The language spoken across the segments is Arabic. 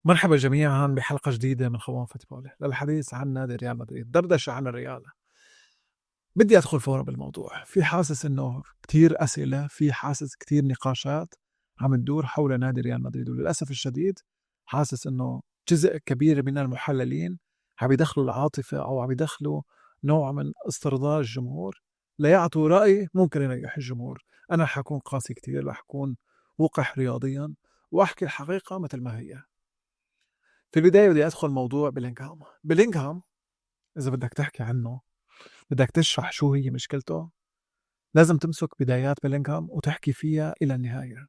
مرحبا جميعا بحلقة جديدة من خوان فوتبول للحديث عن نادي ريال مدريد، دردشة عن الريال. بدي أدخل فورا بالموضوع، في حاسس إنه كتير أسئلة، في حاسس كتير نقاشات عم تدور حول نادي ريال مدريد، وللأسف الشديد حاسس إنه جزء كبير من المحللين عم يدخلوا العاطفة أو عم يدخلوا نوع من استرضاء الجمهور ليعطوا رأي ممكن يريح الجمهور. أنا حكون قاسي كتير، رح أكون وقح رياضيا وأحكي الحقيقة مثل ما هي. في البداية بدي أدخل موضوع بيلينغهام إذا بدك تحكي عنه، بدك تشرح شو هي مشكلته، لازم تمسك بدايات بيلينغهام وتحكي فيها إلى النهاية.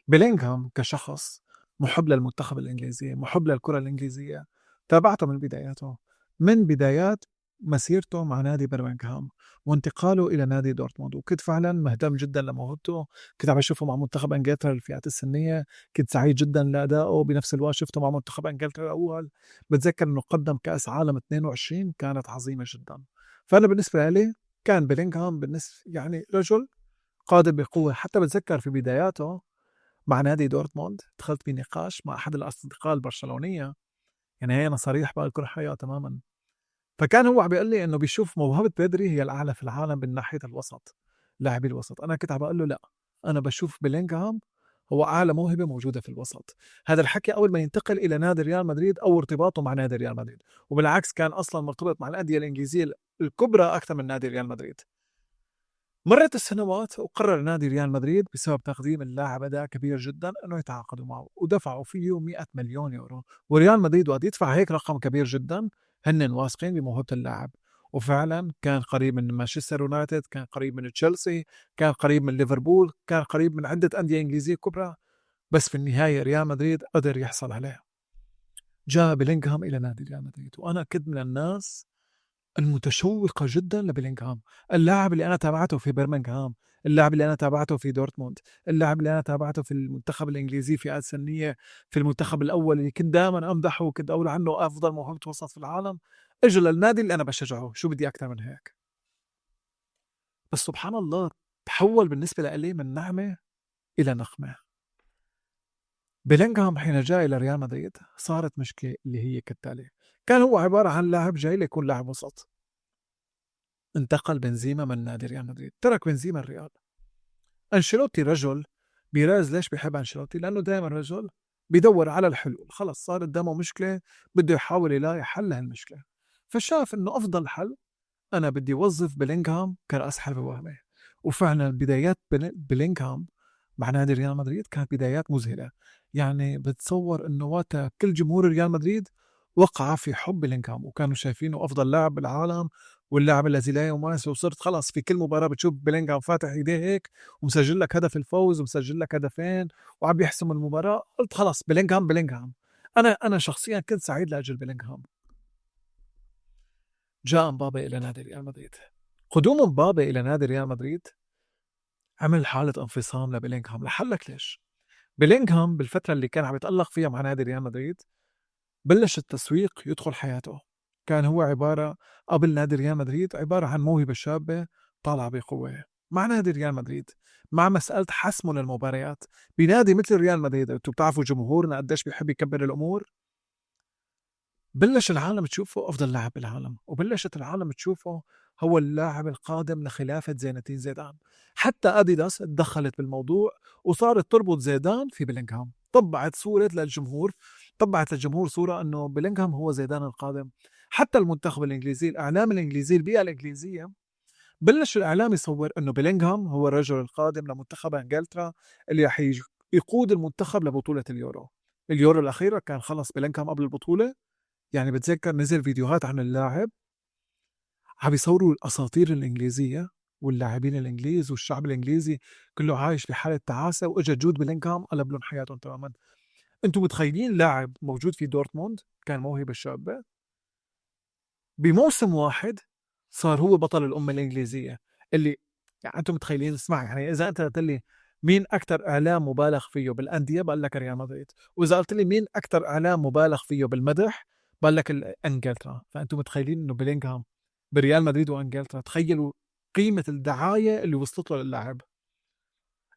بيلينغهام كشخص محب للمنتخب الإنجليزي، محب للكرة الإنجليزية، تابعته من بداياته، من بدايات مسيرته مع نادي برمنغهام وانتقاله إلى نادي دورتموند، وكنت فعلا مهتم جدا لموهبته. كنت عم بشوفه مع منتخب إنجلترا الفئات السنية، كنت سعيد جدا لأدائه. بنفس الوقت شفته مع منتخب إنجلترا الأول، بتذكر أنه قدم كأس عالم 22 كانت عظيمة جدا. فأنا بالنسبة لي كان بيلينغهام بالنسبة يعني رجل قادم بقوة. حتى بتذكر في بداياته مع نادي دورتموند دخلت بنقاش مع أحد الأصدقاء البرشلونية، يعني هي أنا صريح بقى كل حقيقة تماما. فكان هو عم بيقول لي إنه بيشوف موهبة بدري هي الأعلى في العالم من ناحية الوسط، لاعبي الوسط. أنا كنت عم بقول له لا، أنا بشوف بيلينغهام هو أعلى موهبة موجودة في الوسط. هذا الحكي أول ما ينتقل إلى نادي ريال مدريد أو ارتباطه مع نادي ريال مدريد، وبالعكس كان أصلا مرتبط مع الأندية الإنجليزية الكبرى أكثر من نادي ريال مدريد. مرت السنوات وقرر نادي ريال مدريد بسبب تقديم اللاعب أداء كبير جدا أنه يتعاقدوا معه، ودفعوا فيه 100 مليون يورو. وريال مدريد وقت يدفع هيك رقم كبير جدا هن واثقين بموهبة اللاعب. وفعلا كان قريب من مانشستر يونايتد، كان قريب من تشيلسي، كان قريب من ليفربول، كان قريب من عدة أندية إنجليزية كبرى، بس في النهاية ريال مدريد قدر يحصل عليه. جاء بيلينغهام إلى نادي ريال مدريد، وأنا كنت من الناس المتشوقة جدا لبيلينغهام. اللاعب اللي أنا تابعته في برمنغهام، اللاعب اللي أنا تابعته في دورتموند، اللاعب اللي أنا تابعته في المنتخب الإنجليزي في آد سنية، في المنتخب الأول اللي كنت دائما أمدحه وكنت أقول عنه أفضل موهبة وسط في العالم، إجا للنادي اللي أنا بشجعه. شو بدي أكثر من هيك؟ بس سبحان الله تحول بالنسبة لي من نعمة إلى نقمة. بيلينغهام حين جاء إلى ريال مدريد صارت مشكلة اللي هي كالتالي: كان هو عبارة عن لاعب جاي ليكون لاعب وسط. انتقل بنزيما من نادي ريال مدريد، ترك بنزيما الريال. أنشيلوتي رجل بيراز. ليش بيحب أنشيلوتي؟ لأنه دائما رجل بيدور على الحلول. خلص صار قدامه مشكلة، بده يحاول يلاقي حل لهالمشكلة. فشاف إنه أفضل حل أنا بدي أوظف بيلينغهام كرأس حربة وهمية. وفعلا بدايات بيلينغهام مع نادي ريال مدريد كانت بدايات مذهلة. يعني بتصور إنه وقتها كل جمهور ريال مدريد وقع في حب بيلينغهام، وكانوا شايفينه أفضل لاعب بالعالم واللاعب الذي لا يماس. وصرت خلاص في كل مباراة بتشوف بيلينغهام فاتح ايديه هيك ومسجل لك هدف الفوز ومسجل لك هدفين وعم يحسم المباراة. قلت خلاص بيلينغهام. أنا شخصيا كنت سعيد لأجل بيلينغهام. جاء مبابي إلى نادي ريال مدريد. قدوم مبابي إلى نادي ريال مدريد عمل حالة انفصام لبيلينغهام. لحلك ليش؟ بيلينغهام بالفترة اللي كان عم يتألق فيها مع نادي ريال مدريد بلش التسويق يدخل حياته. كان هو عبارة قبل نادي ريال مدريد عبارة عن موهبة شابة طالعة بقوة مع نادي ريال مدريد، مع مسألة حسمه للمباريات بنادي مثل ريال مدريد. انتم بتعرفوا جمهورنا قديش بيحب يكبر الأمور. بلش العالم تشوفه أفضل لاعب بالعالم، وبلشت العالم تشوفه هو اللاعب القادم لخلافة زين الدين زيدان. حتى أديداس تدخلت بالموضوع وصارت تربط زيدان في بيلينغهام. طبعت للجمهور صورة أنه بيلينغهام هو زيدان القادم. حتى المنتخب الإنجليزي، الإعلام الإنجليزي، البيئة الإنجليزية، بلش الإعلام يصور أنه بيلينغهام هو الرجل القادم لمنتخب إنجلترا اللي رح يقود المنتخب لبطولة اليورو. اليورو الأخيرة كان خلص بيلينغهام قبل البطولة. يعني بتذكر نزل فيديوهات عن اللاعب عم يصوروا الاساطير الانجليزيه واللاعبين الانجليز والشعب الانجليزي كله عايش بحاله تعاسه، واجا جود بيلينغهام قلب لهم حياتهم تماما. انتم متخيلين لاعب موجود في دورتموند كان موهبه شابه بموسم واحد صار هو بطل الامه الانجليزيه؟ اللي يعني انتم متخيلين؟ اسمع، يعني اذا انت قلت لي مين اكثر اعلام مبالغ فيه بالانديه بقول لك ريال مدريد، واذا قلت لي مين اكثر اعلام مبالغ فيه بالمدح بقول لك انجلترا. فانتم متخيلين انه بيلينغهام بريال مدريد وانجلترا؟ تخيلوا قيمه الدعايه اللي وصلت له للاعب.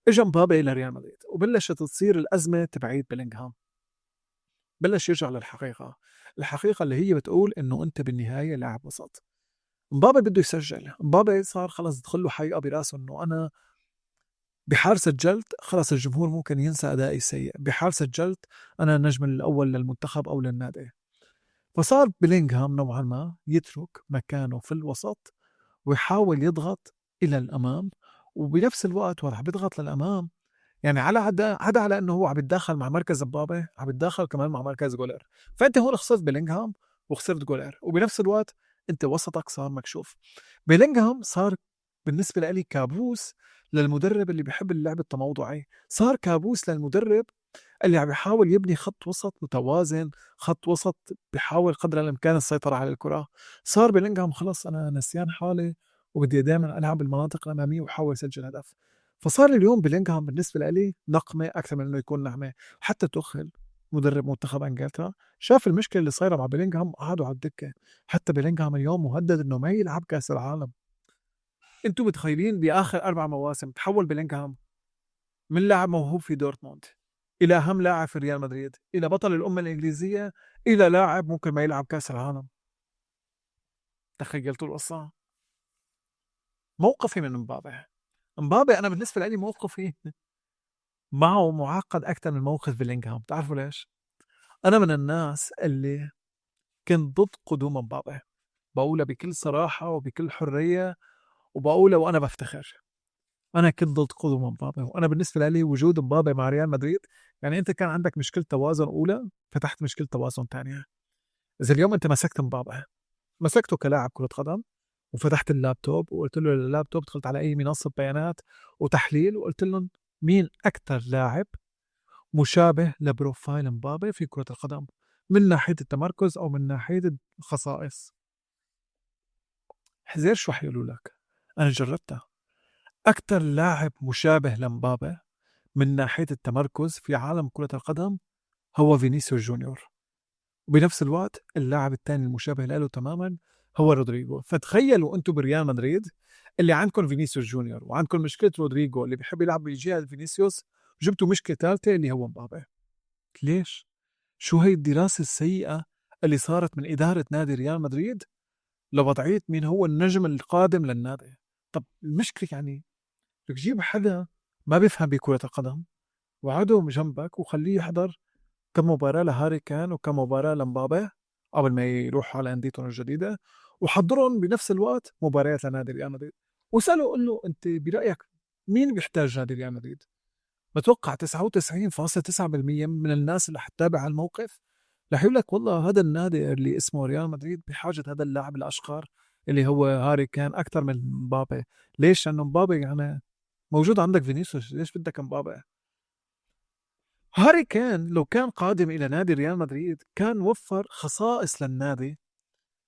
اجى مبابي الى ريال مدريد وبلشت تصير الازمه تبعيد بيلينغهام. بلش يرجع للحقيقة، الحقيقة اللي هي بتقول إنه أنت بالنهاية لاعب وسط. مبابي بده يسجل، مبابي صار خلص دخل له حقيقة براسه إنه أنا بحال سجلت خلص الجمهور ممكن ينسى أدائي السيء، بحال سجلت أنا النجم الأول للمنتخب أو للنادي. فصار بيلينغهام نوعا ما يترك مكانه في الوسط ويحاول يضغط إلى الأمام، وبنفس الوقت وراح بيضغط للأمام يعني على عدا على انه هو عم يتداخل مع مركز مبابي، عم يتداخل كمان مع مركز جولر. فانت هون خسرت بيلينغهام وخسرت جولر، وبنفس الوقت انت وسطك صار مكشوف. بيلينغهام صار بالنسبه لي كابوس للمدرب اللي بيحب اللعب التموضعي، صار كابوس للمدرب اللي عم يحاول يبني خط وسط متوازن، خط وسط بيحاول قدر الامكان السيطره على الكره. صار بيلينغهام خلص انا نسيان حالي وبدي دائما العب المناطق الاماميه واحاول اسجل هدف. فصار اليوم بيلينغهام بالنسبه لي نقمه اكثر من انه يكون نعمه. حتى توخل مدرب منتخب انجلترا شاف المشكله اللي صايره مع بيلينغهام وقعدوا على الدكه. حتى بيلينغهام اليوم مهدد انه ما يلعب كاس العالم. انتم متخيلين باخر 4 مواسم تحول بيلينغهام من لاعب موهوب في دورتموند الى اهم لاعب في ريال مدريد، الى بطل الامه الانجليزيه، الى لاعب ممكن ما يلعب كاس العالم. تخيلتوا القصه؟ موقفي من مبابي انا بالنسبه لي موقفي معه معقد اكثر من موقف بيلينغهام. بتعرفوا ليش؟ انا من الناس اللي كنت ضد قدوم مبابي، بقولها بكل صراحه وبكل حريه، وبقولها وانا بفتخر. انا كنت ضد قدوم مبابي، وانا بالنسبه لي وجود مبابي مع ريال مدريد يعني انت كان عندك مشكله توازن اولى، فتحت مشكله توازن ثانيه. اذا اليوم انت مسكت مبابي، مسكته كلاعب كره قدم، وفتحت اللابتوب وقلت له اللابتوب دخلت على اي منصه بيانات وتحليل وقلت لهم مين اكثر لاعب مشابه لبروفايل مبابي في كرة القدم من ناحية التمركز أو من ناحية الخصائص، حزير شو حيقولوا لك. أنا جربتها. أكثر لاعب مشابه لمبابي من ناحية التمركز في عالم كرة القدم هو فينيسيوس جونيور، وبنفس الوقت اللاعب الثاني المشابه له تماما هو رودريجو. فتخيلوا أنتم بريال مدريد اللي عندكم فينيسيوس جونيور وعندكم مشكلة رودريجو اللي بيحب يلعب بجهة فينيسيوس، جبتوا مشكلة ثالثة اللي هو مبابي. ليش؟ شو هي الدراسة السيئة اللي صارت من إدارة نادي ريال مدريد لوضعية مين هو النجم القادم للنادي؟ طب المشكلة يعني بدك تجيب حدا ما بيفهم بكرة القدم وقعده جنبك وخليه يحضر كم مباراة لهاري كان وكم مباراة لمبابي قبل ما يروحوا على أنديتهم الجديدة، وحضرهم بنفس الوقت مباريات لنادي ريال مدريد، وسأله قل له أنت برأيك مين بيحتاج نادي ريال مدريد؟ بتوقع 99.9% من الناس اللي حتتابع الموقف رح يقول لك والله هذا النادي اللي اسمه ريال مدريد بحاجة هذا اللاعب الأشقر اللي هو هاري كان أكثر من مبابي. ليش؟ لأنه مبابي يعني موجود عندك فينيسيوس، ليش بدك مبابي؟ هاري كان لو كان قادم إلى نادي ريال مدريد كان وفر خصائص للنادي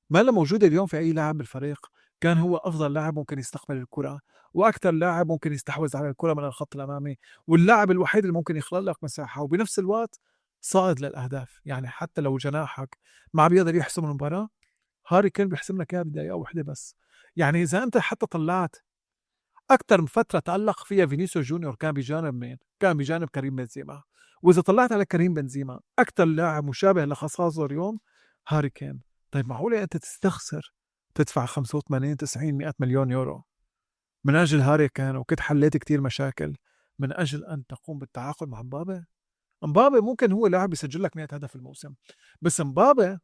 ما لا موجودة اليوم في أي لاعب بالفريق. كان هو أفضل لاعب ممكن يستقبل الكرة، وأكثر لاعب ممكن يستحوذ على الكرة من الخط الأمامي، واللاعب الوحيد اللي ممكن يخلق لك مساحة، وبنفس الوقت صائد للأهداف. يعني حتى لو جناحك ما بيقدر يحسم المباراة، هاري كين بيحسم لك إياها بدقيقة واحدة بس. يعني إذا أنت حتى طلعت أكثر من فترة تألق فيها فينيسيوس جونيور كان بجانب مين؟ كان بجانب كريم بنزيما. وإذا طلعت على كريم بنزيما أكثر لاعب مشابه لخصائصه اليوم هاري كين. طيب معقولة أنت تستخسر تدفع 85 90 100 مليون يورو من أجل هاري كين وكنت حليت كتير مشاكل من أجل أن تقوم بالتعاقد مع مبابي؟ مبابي ممكن هو لاعب يسجل لك 100 هدف في الموسم، بس مبابي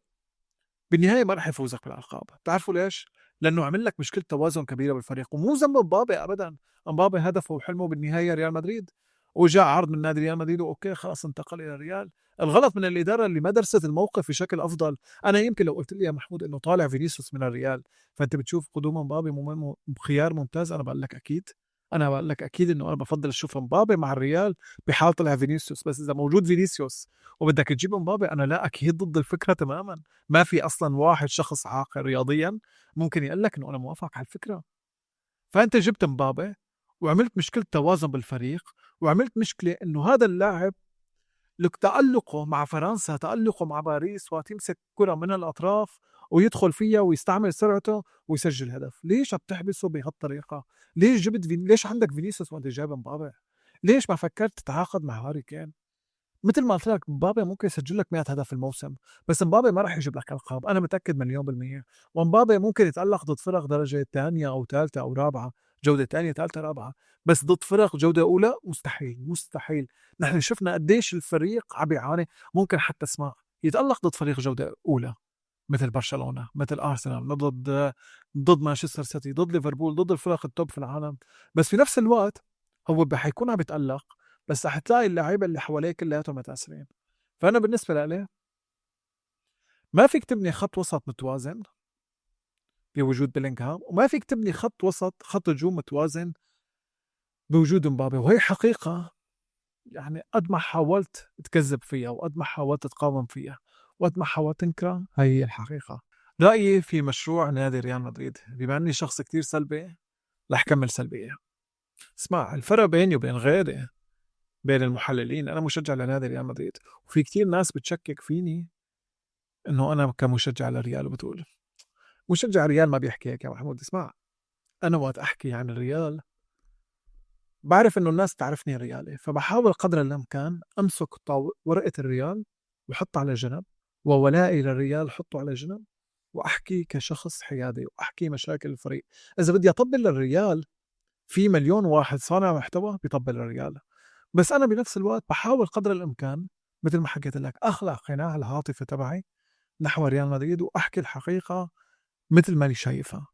بالنهايه ما راح يفوزك بالالقاب. بتعرفوا ليش؟ لانه عمل لك مشكله توازن كبيره بالفريق، ومو ذنب مبابي ابدا. مبابي هدفه وحلمه بالنهايه ريال مدريد، وجاء عرض من نادي ريال مدريد واوكي خلاص انتقل الى الريال. الغلط من الاداره اللي ما درست الموقف بشكل افضل. انا يمكن لو قلت لي يا محمود انه طالع فينيسيوس من الريال فانت بتشوف قدوم مبابي خيار ممتاز، انا بقول لك اكيد. انا بقول لك اكيد انه انا بفضل اشوف مبابي مع الريال بحال طلع فينيسيوس. بس اذا موجود فينيسيوس وبدك تجيب مبابي، انا لا، اكيد ضد الفكره تماما. ما في اصلا واحد شخص عاقل رياضيا ممكن يقول لك انه انا موافق على الفكره. فانت جبت مبابي وعملت مشكله توازن بالفريق، وعملت مشكله انه هذا اللاعب لك تألقه مع فرنسا، تألقه مع باريس، وتمسك كرة من الأطراف ويدخل فيها ويستعمل سرعته ويسجل هدف. ليش بتحبسه بهالطريقة؟ ليش عندك فينيسيوس وانت جايب مبابي؟ ليش ما فكرت تتعاقد مع هاري كين؟ مثل ما قلت لك مبابي ممكن يسجل لك 100 هدف في الموسم، بس مبابي ما راح يجيب لك ألقاب، أنا متأكد مليون بالمية. ومبابي ممكن يتألق ضد فرق درجة ثانية أو ثالثة أو رابعة، جودة ثانية ثالثة رابعة، بس ضد فرق جودة أولى مستحيل مستحيل. نحن شفنا قديش الفريق عم يعاني. ممكن حتى اسمع يتألق ضد فريق جودة أولى مثل برشلونة، مثل أرسنال، ضد مانشستر سيتي، ضد ليفربول، ضد الفرق التوب في العالم، بس في نفس الوقت هو حيكون عم يتألق، بس رح تلاقي اللعيبة اللي حواليه كلياتهم متأثرين. فأنا بالنسبة لي ما فيك تبني خط وسط متوازن بوجود بيلينغهام، وما فيك تبني خط وسط خط هجوم متوازن بوجود مبابي. وهي حقيقة، يعني قد ما حاولت تكذب فيها وقد ما حاولت تقاوم فيها وقد ما حاولت تنكرها، هي الحقيقة. رأيي في مشروع نادي ريال مدريد، بما أني شخص كتير سلبي رح كمل سلبية. اسمع، الفرق بيني وبين غيري، بين المحللين، أنا مشجع لنادي ريال مدريد، وفي كتير ناس بتشكك فيني إنه أنا كمشجع للريال، وبتقول مشجع ريال ما بيحكي هيك يا محمود. اسمع، أنا وقت أحكي عن الريال بعرف إنه الناس تعرفني ريالي، فبحاول قدر الإمكان أمسك ورقة الريال وحطها على جنب، وولائي للريال حطه على جنب، وأحكي كشخص حيادي وأحكي مشاكل الفريق. إذا بدي أطبل للريال، في مليون واحد صانع محتوى بيطبل للريال، بس أنا بنفس الوقت بحاول قدر الإمكان مثل ما حكيت لك أخلع قناع العاطفة تبعي نحو ريال مدريد، وأحكي الحقيقة مثل ما أنا شايفها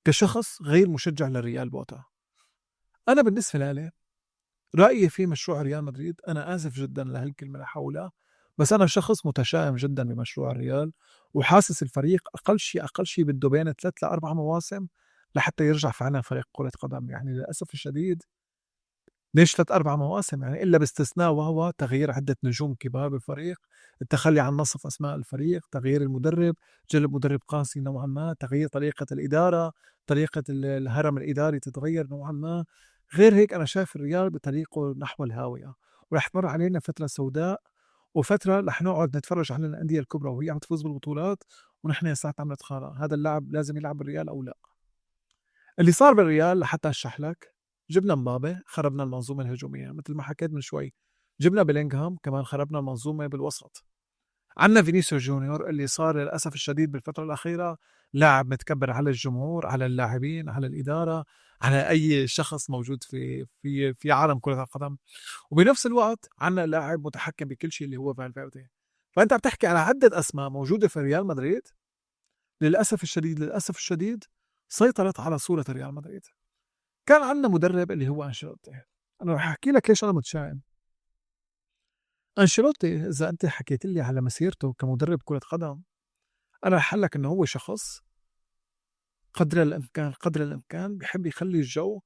كشخص غير مشجع للريال بوقتها. أنا بالنسبة لي رأيي في مشروع ريال مدريد، أنا آسف جدا لهالكلمة اللي حولها، بس أنا شخص متشائم جدا بمشروع الريال، وحاسس الفريق أقل شيء بده بين 3 ل4 مواسم لحتى يرجع فعلا فريق كرة قدم. يعني للأسف الشديد، ليش 3 4 مواسم؟ يعني إلا باستثناء وهو تغيير عدة نجوم كبار بالفريق، التخلي عن نصف أسماء الفريق، تغيير المدرب، جلب مدرب قاسي نوعا ما، تغيير طريقة الإدارة، طريقة الهرم الإداري تتغير نوعا ما. غير هيك أنا شايف الريال بطريقه نحو الهاوية، ورح تمر علينا فترة سوداء، وفترة رح نقعد نتفرج على الأندية الكبرى وهي عم تفوز بالبطولات، ونحن ساعات عم نتخانق هذا اللاعب لازم يلعب بالريال أو لا. اللي صار بالريال لحتى اشرح لك، جبنا مبابي خربنا المنظومه الهجوميه مثل ما حكيت من شوي، جبنا بيلينغهام كمان خربنا المنظومه بالوسط، عندنا فينيسيو جونيور اللي صار للاسف الشديد بالفتره الاخيره لاعب متكبر على الجمهور، على اللاعبين، على الاداره، على اي شخص موجود في عالم كره القدم. وبنفس الوقت عندنا لاعب متحكم بكل شيء اللي هو فالفيردي. فانت عم تحكي على عده اسماء موجوده في ريال مدريد، للاسف الشديد سيطرت على صوره ريال مدريد. كان عندنا مدرب اللي هو أنشيلوتي. أنا رح أحكي لك ليش أنا متشائم. أنشيلوتي إذا أنت حكيت لي على مسيرته كمدرب كرة قدم، أنا رح أقول لك إنه هو شخص قدر الإمكان بيحب يخلي الجو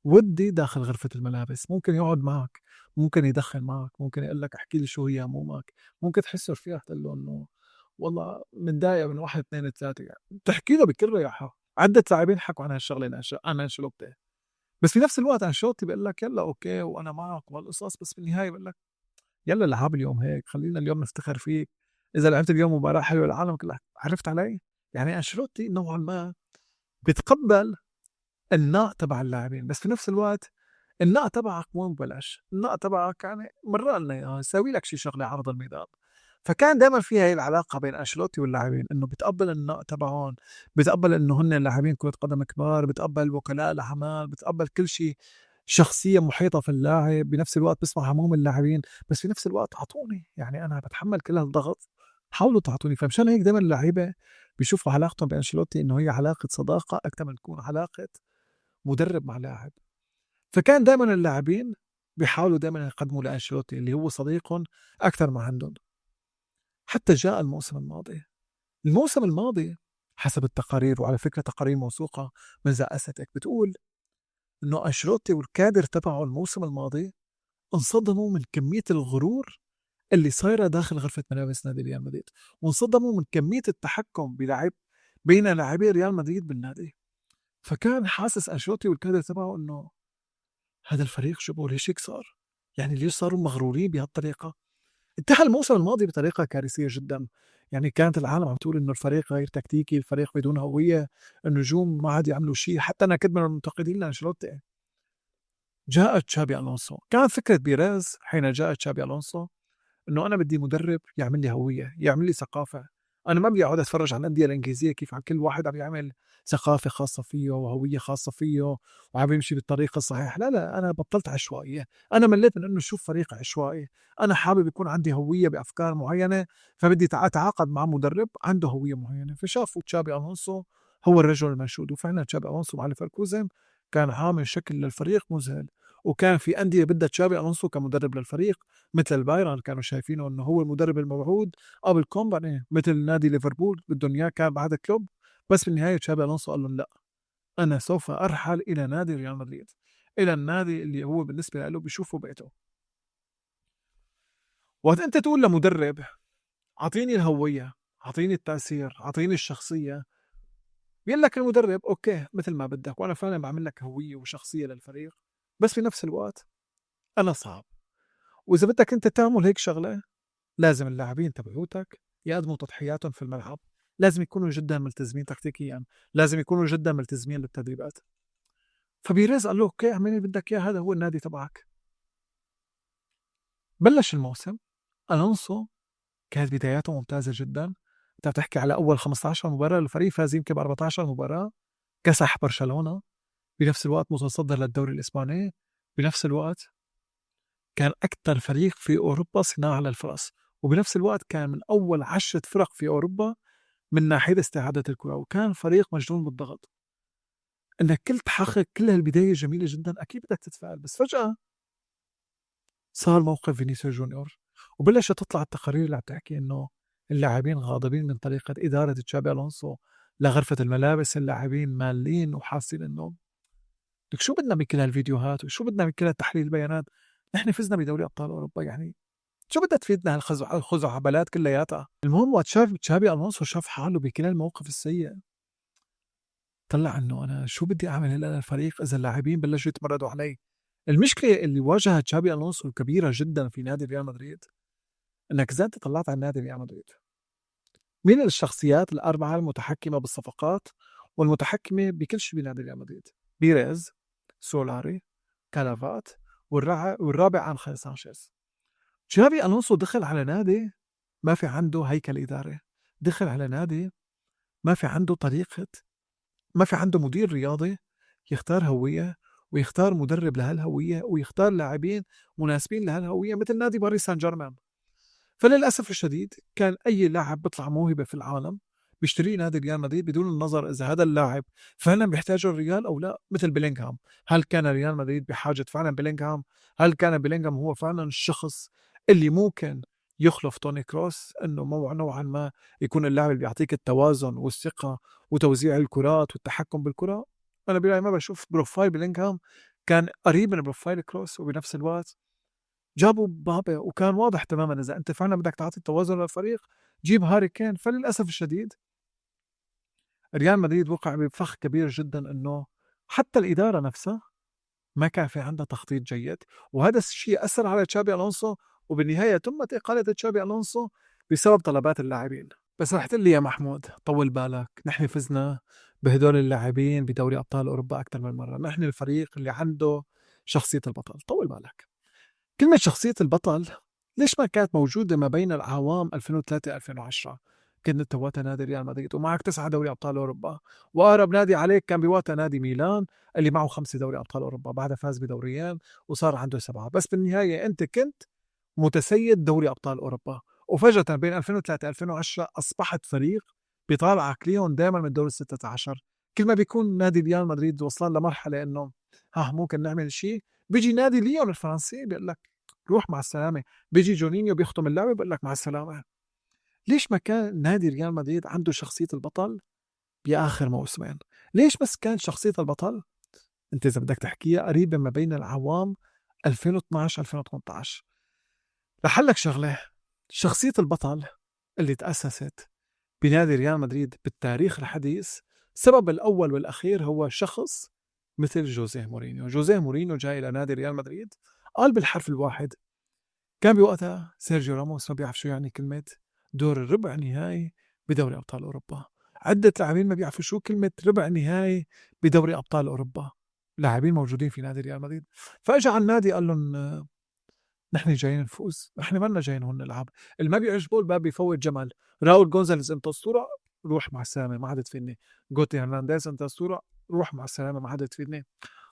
ودي داخل غرفة الملابس. ممكن يقعد معك، ممكن يدخن معك، ممكن يقول لك احكي لي شو هي همومك، ممكن تحس رفيع تقول له إنه والله متضايق من واحد اثنين ثلاثة، يعني بتحكي له بكل رياحة. عدة لاعبين حكوا عن هالشغلة عن أنشيلوتي، بس في نفس الوقت انشيلوتي بيقول لك يلا اوكي وانا معك وهالقصص، بس بالنهايه بيقول لك يلا العب اليوم هيك، خلينا اليوم نفتخر فيك، اذا لعبت اليوم مباراه حلوه العالم كلها. عرفت علي؟ يعني انشيلوتي نوعا ما بيتقبل النقد تبع اللاعبين، بس في نفس الوقت النقد تبعك مو ببلاش، النقد تبعك يعني مرة لنا اياه يساوي لك شي شغله عرض الميدان. فكان دائما في هاي العلاقه بين انشيلوتي واللاعبين، انه بتقبل النقد تبعهم، بتقبل انه هن لاعبين كره قدم كبار، بتقبل وكلاء الاعمال، بتقبل كل شيء، شخصيه محيطه في اللاعب، بنفس الوقت بسمع هموم اللاعبين، بس في نفس الوقت اعطوني، يعني انا بتحمل كل هالضغط، حاولوا تعطوني. فمشان هيك دائما اللعيبه بيشوفوا علاقتهم بانشيلوتي انه هي علاقه صداقه اكثر من تكون علاقه مدرب مع لاعب. فكان دائما اللاعبين بيحاولوا دائما يقدموا لانشيلوتي اللي هو صديقهم اكثر ما عندهم. حتى جاء الموسم الماضي حسب التقارير، وعلى فكره تقارير موثوقه من ذا اسيتك بتقول انه انشيلوتي والكادر تبعه الموسم الماضي انصدموا من كميه الغرور اللي صايره داخل غرفه ملابس نادي ريال مدريد، وانصدموا من كميه التحكم بين لاعبي ريال مدريد بالنادي. فكان حاسس انشيلوتي والكادر تبعه انه هذا الفريق شو ليش هيك صار؟ يعني ليش صاروا مغرورين بهالطريقة؟ انتهى الموسم الماضي بطريقة كارثية جدا. يعني كانت العالم عم تقول انه الفريق غير تكتيكي، الفريق بدون هوية، النجوم ما عاد يعملوا شيء. حتى انا كنت من المنتقدين لانشيلوتي. جاء تشابي الونسو، كانت فكرة بيريز حين جاء تشابي الونسو إنه أنا بدي مدرب يعمل لي هوية، يعمل لي ثقافة. أنا ما بدي أقعد أتفرج على الأندية الإنجليزية كيف كل واحد عم يعمل ثقافة خاصة فيه وهوية خاصة فيه وعم يمشي بالطريق الصحيح. لا لا، أنا بطلت عشوائية. أنا مليت من إنه أشوف فريق عشوائي. أنا حابب يكون عندي هوية بأفكار معينة، فبدي أتعاقد مع مدرب عنده هوية معينة. فشافوا تشابي ألونسو هو الرجل المنشود، وفعلا تشابي ألونسو مع ليفركوزن كان عامل شكل للفريق مذهل. وكان في أندية بدها تشابي ألونسو كمدرب للفريق، مثل البايرن كانوا شايفينه انه هو المدرب الموعود، قبل كومباني مثل نادي ليفربول بدهم اياه كان بعد كلوب. بس بالنهايه تشابي الونسو قال لهم لا، انا سوف ارحل الى نادي ريال مدريد، الى النادي اللي هو بالنسبه له بيشوفه بيته. وقت انت تقول لمدرب اعطيني الهويه، اعطيني التاثير، اعطيني الشخصيه، بيقول لك المدرب اوكي مثل ما بدك، وانا فعلا بعمل لك هويه وشخصيه للفريق، بس في نفس الوقت انا صعب. واذا بدك انت تعمل هيك شغله، لازم اللاعبين تبعوتك يقدموا تضحياتهم في الملعب، لازم يكونوا جدا ملتزمين تكتيكيا، لازم يكونوا جدا ملتزمين للتدريبات. فبيريز قال له اوكي اعمل اللي بدك اياه، هذا هو النادي تبعك. بلش الموسم، الونسو كانت بداياته ممتازه جدا. انت بتحكي على اول 15 مباراه الفريق فاز يمكن ب 14 مباراه، كسح برشلونه، بنفس الوقت متصدر للدوري الاسباني، بنفس الوقت كان اكثر فريق في اوروبا صناعه للفرص، وبنفس الوقت كان من اول 10 فرق في اوروبا من ناحية استعادة الكرة، وكان فريق مجنون بالضغط. انك كل تحقق كل هالبداية جميلة جدا اكيد بدك تتفائل، بس فجأة صار موقف فينيسيوس جونيور، وبلشت تطلع التقارير اللي عم تحكي انه اللاعبين غاضبين من طريقة إدارة تشابي ألونسو لغرفة الملابس. اللاعبين مالين وحاسين انه لك شو بدنا من كل هالفيديوهات وشو بدنا من كل تحليل البيانات، نحن فزنا بدوري ابطال اوروبا، يعني شو بدها تفيدنا هالخزعبلات كلياتها. المهم وقت شاف تشابي ألونسو شاف حاله بكل الموقف السيء، طلع انه انا شو بدي اعمل هلا للفريق اذا اللاعبين بلشوا يتمردوا علي. المشكله اللي واجهت تشابي الونسو كبيره جدا في نادي ريال مدريد، انك اذا انت طلعت على نادي ريال مدريد، مين الشخصيات الاربعه المتحكمه بالصفقات والمتحكمه بكل شيء بنادي ريال مدريد؟ بيريز، سولاري، كالافات، والرابع انخيل سانشيز. تشابي الونسو دخل على نادي ما في عنده هيكل اداري، دخل على نادي ما في عنده طريقه، ما في عنده مدير رياضي يختار هوية ويختار مدرب لهالهوية ويختار لاعبين مناسبين لهالهوية مثل نادي باريس سان جيرمان. فللأسف الشديد كان أي لاعب بيطلع موهبة في العالم بيشتريه نادي ريال مدريد بدون النظر إذا هذا اللاعب فعلا بيحتاجه الريال أو لا. مثل بيلينغهام، هل كان ريال مدريد بحاجة فعلا بيلينغهام؟ هل كان بيلينغهام هو فعلا الشخص اللي ممكن يخلف توني كروس، انه نوعا ما يكون اللاعب اللي بيعطيك التوازن والثقة وتوزيع الكرات والتحكم بالكرة؟ انا برايي ما بشوف بروفايل بيلينغهام كان قريب من بروفايل كروس، وبنفس الوقت جابوا مبابي وكان واضح تماما اذا انت فعلا بدك تعطي توازن للفريق جيب هاري كين. فللاسف الشديد ريال مدريد وقع بفخ كبير جدا، انه حتى الاداره نفسها ما كان في عندها تخطيط جيد، وهذا الشيء اثر على تشابي الونسو، وبالنهايه تمت اقاله تشابي الونسو بسبب طلبات اللاعبين. بس رح تقول لي يا محمود طول بالك، نحن فزنا بهدول اللاعبين بدوري ابطال اوروبا اكثر من مره، نحن الفريق اللي عنده شخصيه البطل. طول بالك، كلمة شخصية البطل ليش ما كانت موجودة ما بين الأعوام 2003-2010؟ كنت وقتها نادي ريال مدريد ومعك 9 دوري أبطال أوروبا، وأقرب نادي عليك كان بوقتها نادي ميلان اللي معه 5 دوري أبطال أوروبا، بعدها فاز بدوريين وصار عنده 7. بس بالنهاية أنت كنت متسيد دوري أبطال أوروبا، وفجأة بين 2003-2010 أصبحت فريق بيطالعك ليون دائما من دور ال16. كل ما بيكون نادي ريال مدريد وصلان لمرحلة إنه ها ممكن نعمل شيء، بيجي نادي ليون الفرنسي بيقول لك روح مع السلامة، بيجي جونينيو بيختم اللعبة بيقول لك مع السلامة. ليش ما كان نادي ريال مدريد عنده شخصية البطل بآخر موسمين؟ ليش بس كان شخصية البطل انت إذا بدك تحكيها قريبة ما بين العوام 2012-2018؟ رح لك شغلة، شخصية البطل اللي تأسست بنادي ريال مدريد بالتاريخ الحديث، السبب الأول والأخير هو شخص مثل جوزيه مورينيو. جوزيه مورينيو جاي إلى نادي ريال مدريد قال بالحرف الواحد، كان بوقتها سيرجيو راموس ما بيعرف شو يعني كلمة دور الربع نهائي بدوري أبطال أوروبا، عدة لاعبين ما بيعرفوا شو كلمة ربع نهائي بدوري أبطال أوروبا، لاعبين موجودين في نادي ريال مدريد. فأجا على النادي قال لهم نحن جايين نفوز، نحن مالنا جايين هون نلعب. اللي ما بيعجبه الباب بيفوت جمل. راؤول جونزاليز انت اسطوره، روح مع السلامه ما حدا تفيدني. جوتي هرنانديز انت اسطوره، روح مع السلامه ما حدا تفيدني.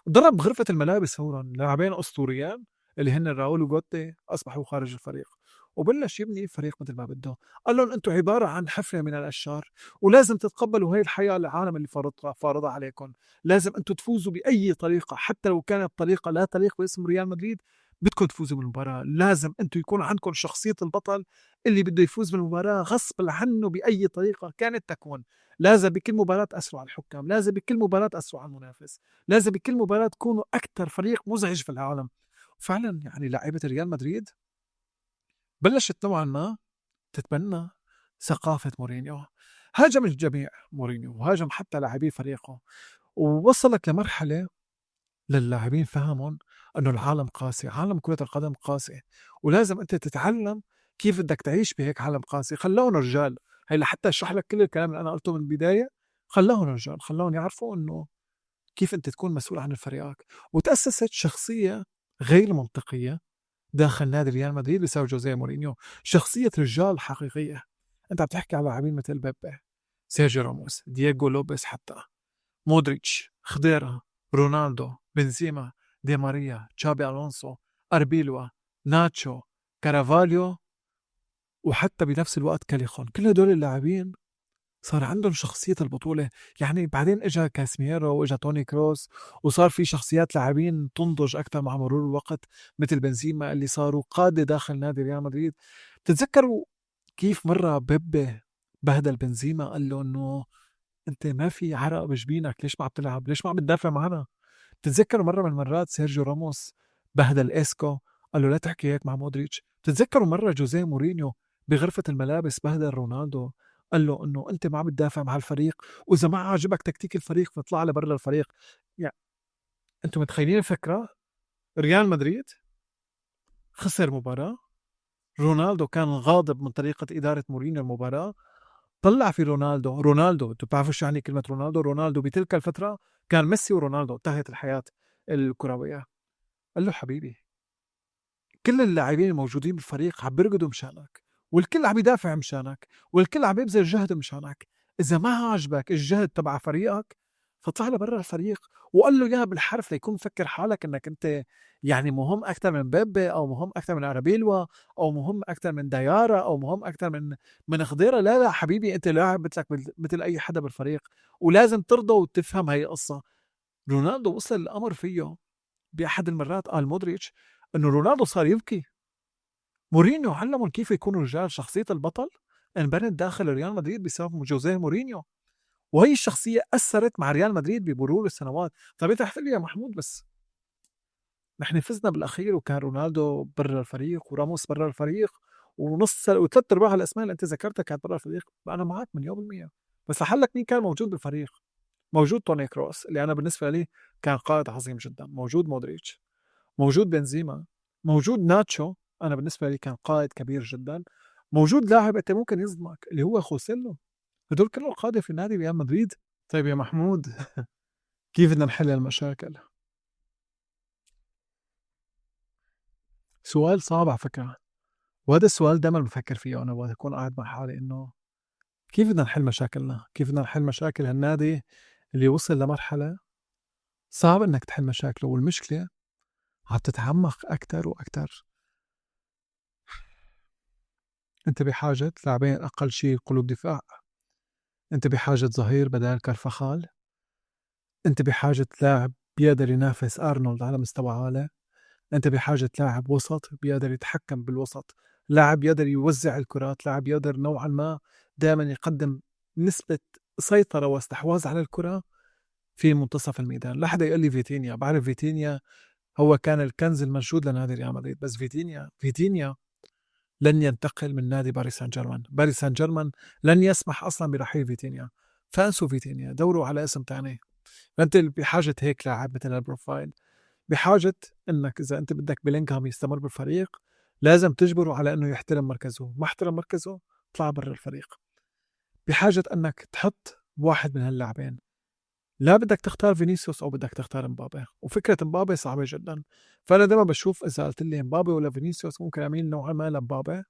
ضرب بغرفه الملابس فورا لاعبين اسطوريان اللي هن راؤول وجوتي اصبحوا خارج الفريق، وبلش يبني فريق مثل ما بده. قال لهم انتم عباره عن حفله من الاشرار، ولازم تتقبلوا هي الحياه العالم اللي فارضها عليكم. لازم انتم تفوزوا باي طريقه، حتى لو كانت طريقه لا تليق باسم ريال مدريد. بدكم تفوزوا بالمباراه، لازم انتم يكون عندكم شخصيه البطل اللي بده يفوز بالمباراه غصب عنه باي طريقه كانت تكون. لازم بكل مباراه تاثروا على الحكام، لازم بكل مباراه تاثروا على المنافس، لازم بكل مباراه تكونوا اكثر فريق مزعج في العالم. فعلا يعني لاعيبه ريال مدريد بلشت نوعا ما تتبنى ثقافة مورينيو. هاجم الجميع مورينيو، وهاجم حتى لاعبي فريقه، ووصلت لمرحلة للاعبين فهموا انه العالم قاسي، عالم كرة القدم قاسي، ولازم انت تتعلم كيف بدك تعيش بهيك عالم قاسي. خلاهم رجال، هي لحتى اشرح لك كل الكلام اللي انا قلته من البداية. خلاهم رجال، خلاهم يعرفوا انه كيف انت تكون مسؤول عن فريقك. وتأسست شخصية غير منطقية داخل نادي ريال مدريد بسبب جوزيه مورينيو، شخصية رجال حقيقية. انت عم تحكي على لاعبين مثل بيبي، سيرجيو راموس، دييغو لوبيس، حتى مودريتش، خضيرة، رونالدو، بنزيما، دي ماريا، تشابي الونسو، اربيلوا، ناتشو، كارافاليو، وحتى بنفس الوقت كاليخون. كل هدول اللاعبين صار عندهم شخصية البطولة. يعني بعدين اجا كاسميرو واجا توني كروس، وصار في شخصيات لاعبين تنضج أكثر مع مرور الوقت مثل بنزيما اللي صاروا قادة داخل نادي ريال مدريد. بتتذكروا كيف مرة بيبي بهدل بنزيما، قال له انه انت ما في عرق بجبينك، ليش ما عم تلعب، ليش ما عم بتدافع معنا. بتتذكروا مرة من المرات سيرجيو راموس بهدل اسكو، قال له لا تحكي هيك مع مودريتش. بتتذكروا مرة جوزيه مورينيو بغرفة الملابس بهدل رونالدو، قال له انه انت ما عم بتدافع مع الفريق، واذا ما عجبك تكتيك الفريق فاطلع لبرا الفريق. يعني انتم متخيلين الفكرة؟ ريال مدريد خسر مباراة، رونالدو كان غاضب من طريقة إدارة مورينيو المباراة، طلع في رونالدو انتوا بتعرفوا شو يعني كلمة رونالدو بتلك الفترة كان ميسي ورونالدو، انتهت الحياة الكروية. قال له حبيبي، كل اللاعبين الموجودين بالفريق عم بيرقدوا مشانك، والكل عم يدافع مشانك، والكل عم يبذل جهد مشانك. اذا ما عجبك الجهد تبع فريقك فاطلع لبرا الفريق. وقال له اياها بالحرف ليكون مفكر حالك انك انت يعني مهم اكثر من بيبي، او مهم اكثر من ارابيلوا، او مهم اكثر من ديارا، او مهم اكثر من خضيره. لا لا حبيبي، انت لاعب مثلك مثل اي حدا بالفريق، ولازم ترضى وتفهم هي القصه. رونالدو وصل الامر فيه باحد المرات، قال مودريتش انه رونالدو صار يبكي. مورينيو علمهم كيف يكونوا رجال. شخصية البطل انبنت داخل ريال مدريد بسبب جوزيه مورينيو، وهي الشخصية أثرت مع ريال مدريد بمرور السنوات. طيب انت احكي لي يا محمود، بس نحن فزنا بالأخير وكان رونالدو برا الفريق وراموس برا الفريق، وثلاث أرباع الأسماء اللي أنت ذكرتها كانت برا الفريق. أنا معك مليون بالمية. بس لحلك مين كان موجود بالفريق؟ موجود توني كروس اللي أنا بالنسبة لي كان قائد عظيم جدا، موجود مودريتش، موجود بنزيما، موجود ناتشو، انا بالنسبه لي كان قائد كبير جدا، موجود لاعب انت ممكن يصدمك اللي هو خوسيلو. هدول كلهم قاده في نادي ريال مدريد. طيب يا محمود، كيف بدنا نحل المشاكل؟ سؤال صعب على فكره، وهذا السؤال دائما بفكر فيه انا وقت اكون قاعد مع حالي، انه كيف بدنا نحل مشاكلنا، كيف بدنا نحل مشاكل هالنادي اللي وصل لمرحله صعب انك تحل مشاكله، والمشكله عم تتعمق اكثر واكثر. انت بحاجه لاعبين اقل شيء قلوب دفاع، انت بحاجة ظهير بدال كارفخال، انت بحاجة لاعب بيقدر ينافس ارنولد على مستوى عالي، انت بحاجة لاعب وسط بيقدر يتحكم بالوسط، لاعب يقدر يوزع الكرات، لاعب يقدر نوعا ما دائما يقدم نسبة سيطرة واستحواذ على الكرة في منتصف الميدان. لا حدا يقول لي فيتينيا، بعرف فيتينيا هو كان الكنز المنشود لنادي ريال مدريد، بس فيتينيا لن ينتقل من نادي باريس سان جيرمان. باريس سان جيرمان لن يسمح اصلا برحيل فيتينيا، فانسوا فيتينيا، دوروا على اسم تاني. فانت بحاجه هيك لاعب مثل البروفايل، بحاجه انك اذا انت بدك بيلينغهام يستمر بالفريق لازم تجبره على انه يحترم مركزه، ما احترم مركزه طلع برا الفريق. بحاجه انك تحط واحد من هاللاعبين، لا بدك تختار فينيسيوس أو بدك تختار مبابي، وفكرة مبابي صعبة جدًا. فأنا دايمًا باشوف إذا قلت لي مبابي والّا فينيسيوس ممكن أميل نوعًا ما لمبابي،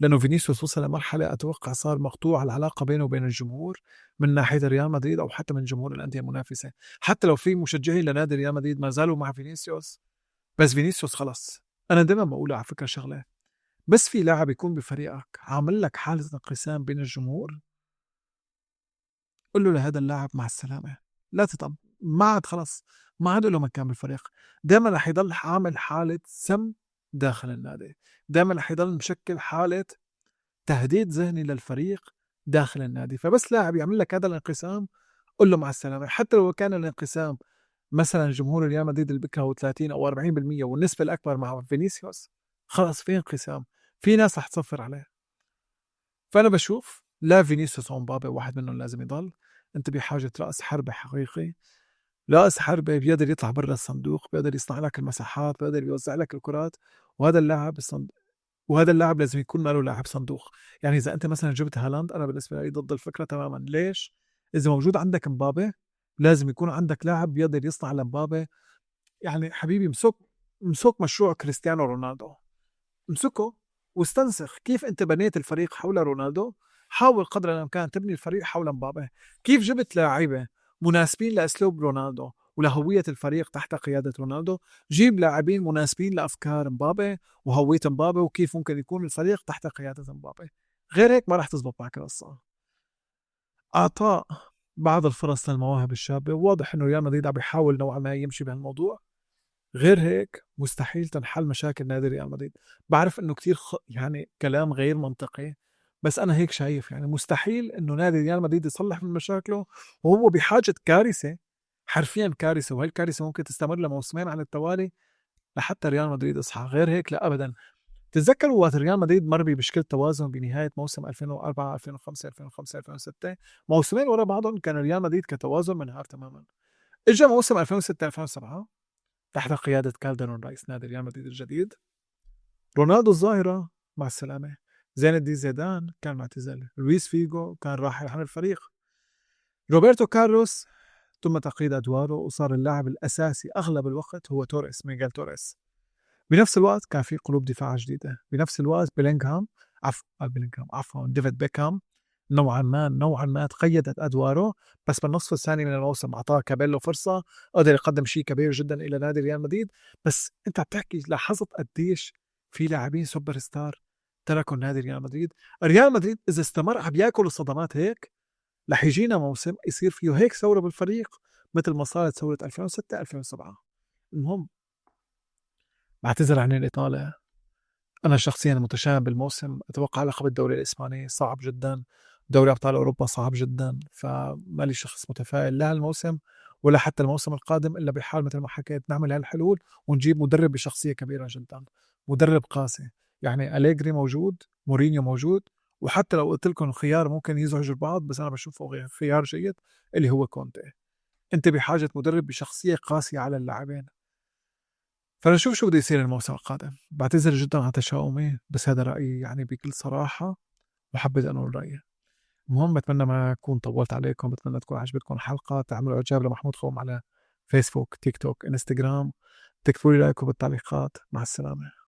لأنه فينيسيوس وصل لمرحلة أتوقع صار مقطوع العلاقة بينه وبين الجمهور من ناحية ريال مدريد أو حتى من جمهور الأندية المنافسة. حتى لو في مشجعين لنادي ريال مدريد ما زالوا مع فينيسيوس، بس فينيسيوس خلص. أنا دايمًا باقول على فكرة شغلة، بس في لاعب يكون بفريقك عامل لك حالة انقسام بين الجمهور، قُل له لهذا اللاعب مع السلامة، لا ما عاد خلص، ما عاد له مكان بالفريق. دايمًا رح يضل عامل حالة سَم داخل النادي، دايمًا رح يضل مشكل حالة تهديد ذهني للفريق داخل النادي. فبس لاعب يعمل لك هذا الانقسام قُل له مع السلامة. حتى لو كان الانقسام مثلًا جمهور ريال مدريد اللي بيكرهه 30 أو 40% والنسبة الأكبر مع فينيسيوس، خلص في انقسام، في ناس رح تصفّر عليه. فأنا باشوف لا فينيسيوس أو مبابي واحد منهم لازم يضل. أنت بحاجة رأس حربة حقيقي، رأس حربة بيقدر يطلع برا الصندوق، بيقدر يصنع لك المساحات، بيقدر يوزع لك الكرات. وهذا اللاعب وهذا اللاعب لازم يكون ماله لاعب صندوق. يعني إذا أنت مثلا جبت هالاند، أنا بالنسبة لي ضد الفكرة تماما. ليش؟ إذا موجود عندك مبابي لازم يكون عندك لاعب بيقدر يصنع لمبابي. يعني حبيبي مسك مشروع كريستيانو رونالدو، امسكه واستنسخ كيف انت بنيت الفريق حول رونالدو. حاول قدر الامكان تبني الفريق حول مبابي. كيف جبت لاعيبه مناسبين لاسلوب رونالدو ولهويه الفريق تحت قياده رونالدو، جيب لاعبين مناسبين لافكار مبابي وهويه مبابي وكيف ممكن يكون الفريق تحت قياده مبابي. غير هيك ما راح تزبط معك القصه. اعطاء بعض الفرص للمواهب الشابه، واضح انه ريال مدريد عم بيحاول نوعا ما يمشي بهالموضوع. غير هيك مستحيل تنحل مشاكل نادي ريال مدريد. بعرف انه كتير يعني كلام غير منطقي، بس انا هيك شايف. يعني مستحيل انه نادي ريال مدريد يصلح من مشاكله وهو بحاجة كارثة، حرفيا كارثة. وهي الكارثة ممكن تستمر لموسمين على التوالي لحتى ريال مدريد يصحى. غير هيك لا ابدا. تتذكروا وقت ريال مدريد مر بمشكلة توازن بنهاية موسم 2004 2005 2005 2006، موسمين ورا بعضهم كان ريال مدريد كتوازن منهار تماما. اجى موسم 2006 2007 تحت قيادة كالدرون رئيس نادي ريال مدريد الجديد، رونالدو الظاهرة مع السلامة، زين الدين زيدان كان معتزل، لويس فيجو كان راحل عن الفريق، روبرتو كارلوس تم تقييد أدواره وصار اللاعب الأساسي أغلب الوقت هو ميغيل توريس. بنفس الوقت كان في قلوب دفاع جديدة. بنفس الوقت بيلينغهام عفوا ديفيد بيكهام نوعا ما تقيدت أدواره. بس بالنصف الثاني من الموسم أعطاه كابيلو فرصة، قدر يقدم شيء كبير جدا إلى نادي ريال مدريد. بس أنت بتحكي لاحظت قديش في لاعبين سوبر ستار تركوا نادي ريال مدريد. ريال مدريد إذا استمر عم ياكل الصدمات هيك رح يجينا موسم يصير فيه هيك ثورة بالفريق مثل ما صارت ثورة 2006 2007. المهم بعتذر عن الإطالة. أنا شخصيا متشائم بالموسم. أتوقع لقب الدوري الإسباني صعب جدا، دوري أبطال أوروبا صعب جدا. فما لي شخص متفائل لا الموسم ولا حتى الموسم القادم، إلا بحال مثل ما حكيت نعمل هالحلول ونجيب مدرب بشخصية كبيرة جدا، مدرب قاسي. يعني أليجري موجود، مورينيو موجود، وحتى لو قلت لكم خيار ممكن يزعج البعض بس أنا بشوفه غير خيار جيد اللي هو كونتي. أنت بحاجة مدرب بشخصية قاسية على اللاعبين. فنشوف شو بده يصير الموسم القادم. بعتذر جدا عن تشاؤمي بس هذا رأيي يعني بكل صراحة، وحبيت أنقل رأيي. المهم بتمنى ما أكون طولت عليكم، بتمنى تكون عجبتكم الحلقة. تعملوا إعجاب لمحمود خوم على فيسبوك تيك توك انستغرام، تكتبوا لي رأيكم بالتعليقات. مع السلامة.